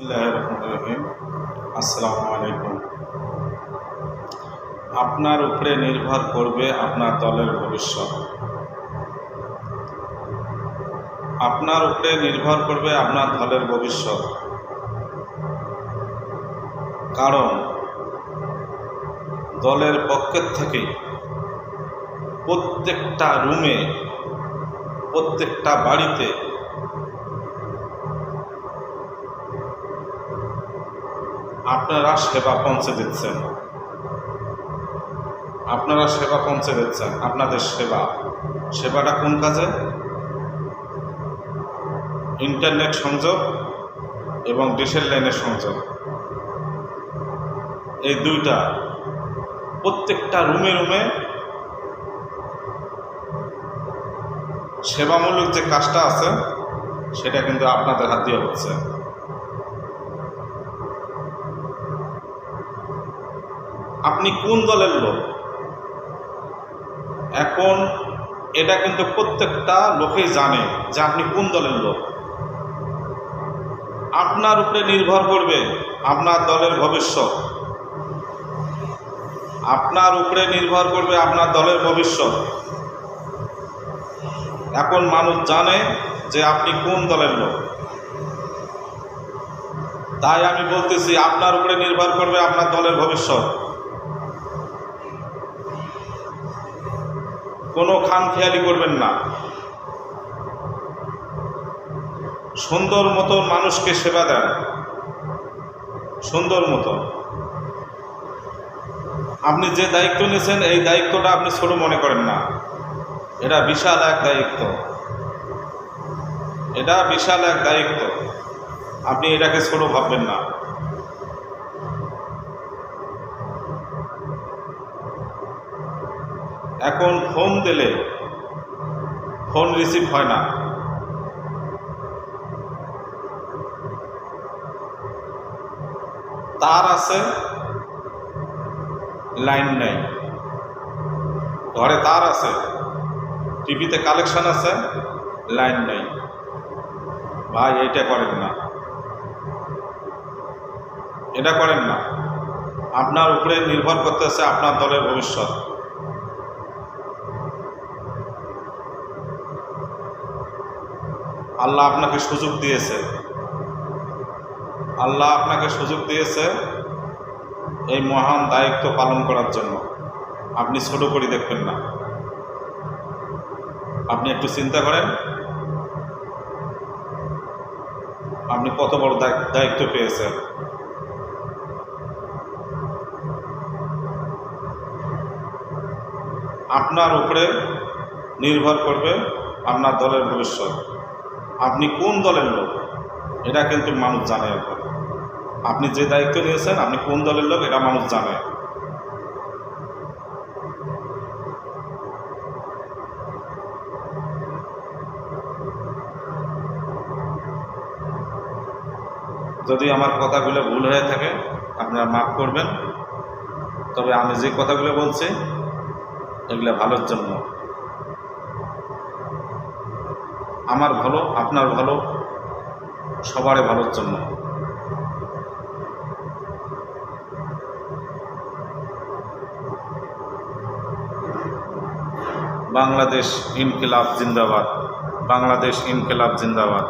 বিসমিল্লাহির রহমানির রহিম। আসসালামু আলাইকুম। আপনার উপরে নির্ভর করবে আপনার দলের ভবিষ্যৎ। আপনার উপরে নির্ভর করবে আপনার দলের ভবিষ্যৎ। কারণ দলের পক্ষের থেকে প্রত্যেকটা রুমে, প্রত্যেকটা বাড়িতে আপনারা সেবা পৌঁছে দিচ্ছেন। আপনাদের সেবাটা কোন কাজে? ইন্টারনেট সংযোগ এবং ডিশের লাইনের সংযোগ, এই দুইটা প্রত্যেকটা রুমে রুমে সেবামূলক যে কাজটা আছে সেটা কিন্তু আপনাদের হাত দিয়ে হচ্ছে। আপনি কোন দলের লোক এখন এটা কিন্তু প্রত্যেকটা লোকেই জানে যে আপনি কোন দলের লোক। আপনার উপরে নির্ভর করবে আপনার দলের ভবিষ্যৎ। আপনার উপরে নির্ভর করবে আপনার দলের ভবিষ্যৎ। এখন মানুষ জানে যে আপনি কোন দলের লোক। তাই আমি বলতেছি আপনার উপরে নির্ভর করবে আপনার দলের ভবিষ্যৎ। কোনো খামখেয়ালি করবেন না। সুন্দর মতো মানুষকে সেবা দেন, সুন্দর মতো। আপনি যে দায়িত্ব নিয়েছেন এই দায়িত্বটা আপনি ছোট মনে করেন না। এটা বিশাল এক দায়িত্ব, আপনি এটাকে ছোট ভাববেন না। এখন ফোন দিলে ফোন রিসিভ হয় না। তার আছে, লাইন নেই। ঘরে তার আছে, টিভিতে কালেকশন আছে, লাইন নেই। ভাই এটা করেন না। আপনার উপরে নির্ভর করতেছে আপনার দলের ভবিষ্যৎ। আল্লাহ আপনাকে সুযোগ দিয়েছে এই মহান দায়িত্ব পালন করার জন্য। আপনি ছোট করে দেখবেন না। আপনি একটু চিন্তা করেন আপনি কত বড় দায়িত্ব পেয়েছেন। আপনার উপরে নির্ভর করবে আপনার দলের ভবিষ্যৎ। আপনি কোন দলের লোক এটা কিন্তু মানুষ জানে। এখন আপনি যে দায়িত্ব নিয়েছেন আপনি কোন দলের লোক এটা মানুষ জানে। যদি আমার কথাগুলো ভুল হয়ে থাকে আপনারা মাফ করবেন। তবে আমি যে কথাগুলো বলছি এগুলো ভালোর জন্য, আমার ভালো, আপনার ভালো, সবারই ভালোর জন্য। বাংলাদেশ ইনকিলাব জিন্দাবাদ।